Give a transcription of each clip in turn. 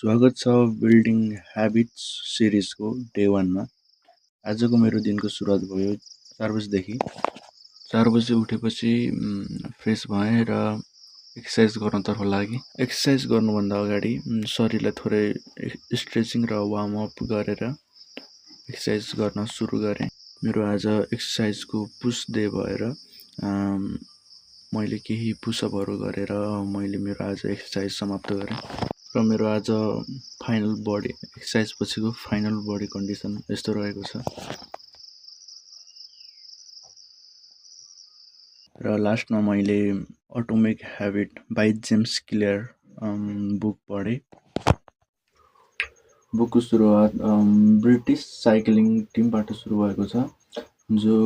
स्वागत छ building habits सिरिजको day 1 मा। आजको मेरो दिनको सुरुवात भयो 4 बजेदेखि। 4 बजे उठेपछि फ्रेस भएँ र एक्सर्साइज गर्नतर्फ लागेँ। एक्सर्साइज गर्नुभन्दा अगाडि शरीरलाई थोरै स्ट्रेचिङ र वार्म अप गरेर एक्सर्साइज गर्न सुरु गरेँ। मेरो आज एक्सर्साइजको पुश डे भएर मैले केही पुसअपहरू गरेर मैले मेरो आज एक्सर्साइज समाप्त गरेँ। र मेरो आज फाइनल बडी एक्सर्साइज पछिको फाइनल बडी कन्डिसन यस्तो रहेको छ। र लास्टमा मैले atomic habit by James Clear book पढेँ। बुकको सुरुवात ब्रिटिस साइक्लिङ टिमबाट सुरु भएको छ, जो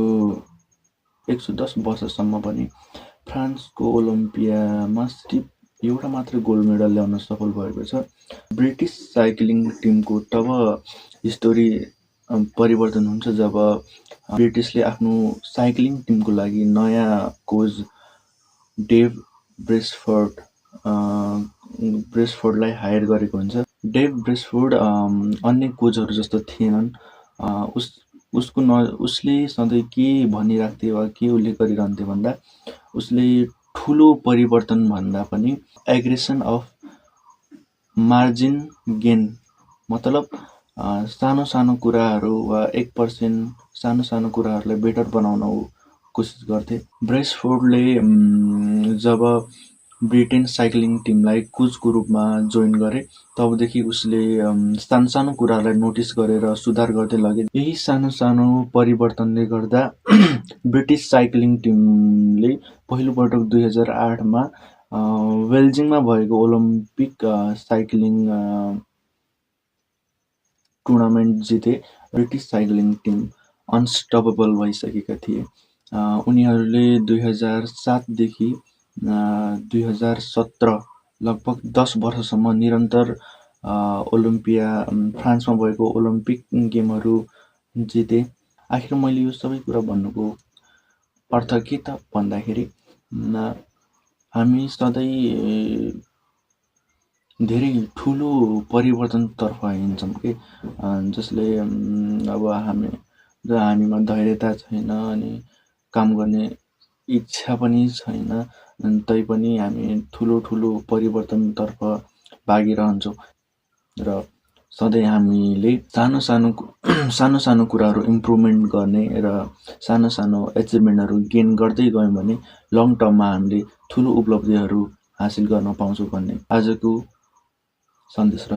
110 वर्षसम्म पनि फ्रान्सको ओलम्पियामा सिर्फ एउटा मात्र गोल्ड मेडल ल्याउन सफल भएको छ। ब्रिटिस साइक्लिङ टिमको तब स्टोरी परिवर्तन हुन्छ जब ब्रिटिसले आफ्नो साइक्लिङ टिमको लागि नयाँ कोच डेभ ब्रेसफोर्डलाई हायर गरेको हुन्छ। डेभ ब्रेसफोर्ड अन्य कोचहरू जस्तो थिएनन्। उसले सधैँ के भनिराख्थे वा के उल्लेख गरिरहन्थे भन्दा उसले ठुलो परिवर्तन भन्दा पनि एग्रेसन अफ मार्जिन गेन, मतलब सानो सानो कुराहरू वा 1% सानो सानो कुराहरूलाई बेटर बनाउन कोसिस गर्थे। ब्रेसफोर्डले जब ब्रिटेन साइक्लिङ टिमलाई कोचको रूपमा जोइन गरे तबदेखि उसले सानो सानो कुराहरूलाई नोटिस गरेर सुधार गर्दै लगे। यही सानो सानो परिवर्तनले गर्दा ब्रिटिस साइक्लिङ टिमले पहिलोपटक 2008 मा बेल्जिङमा भएको ओलम्पिक साइक्लिङ टुर्नामेन्ट जिते। ब्रिटिस साइक्लिङ टिम अनस्टपेबल भइसकेका थिए। उनीहरूले 2007 देखि 2017 लगभग 10 वर्षसम्म निरन्तर फ्रान्समा भएको ओलम्पिक गेमहरू जिते। आखिर मैले यो सबै कुरा भन्नुको अर्थ के त भन्दाखेरि हामी सधैँ धेरै ठुलो परिवर्तनतर्फ हिँड्छौँ कि जसले अब हामीमा धैर्यता छैन अनि काम गर्ने इच्छा पनि छैन, तैपनि हामी ठुलो ठुलो परिवर्तनतर्फ भागिरहन्छौँ। र सधैँ हामीले सानो सानो कुराहरू इम्प्रुभमेन्ट गर्ने र सानो सानो एचिभमेन्टहरू गेन गर्दै गयौँ भने लङ टर्ममा हामीले ठुलो उपलब्धिहरू हासिल गर्न पाउँछौँ भन्ने आजको सन्देश।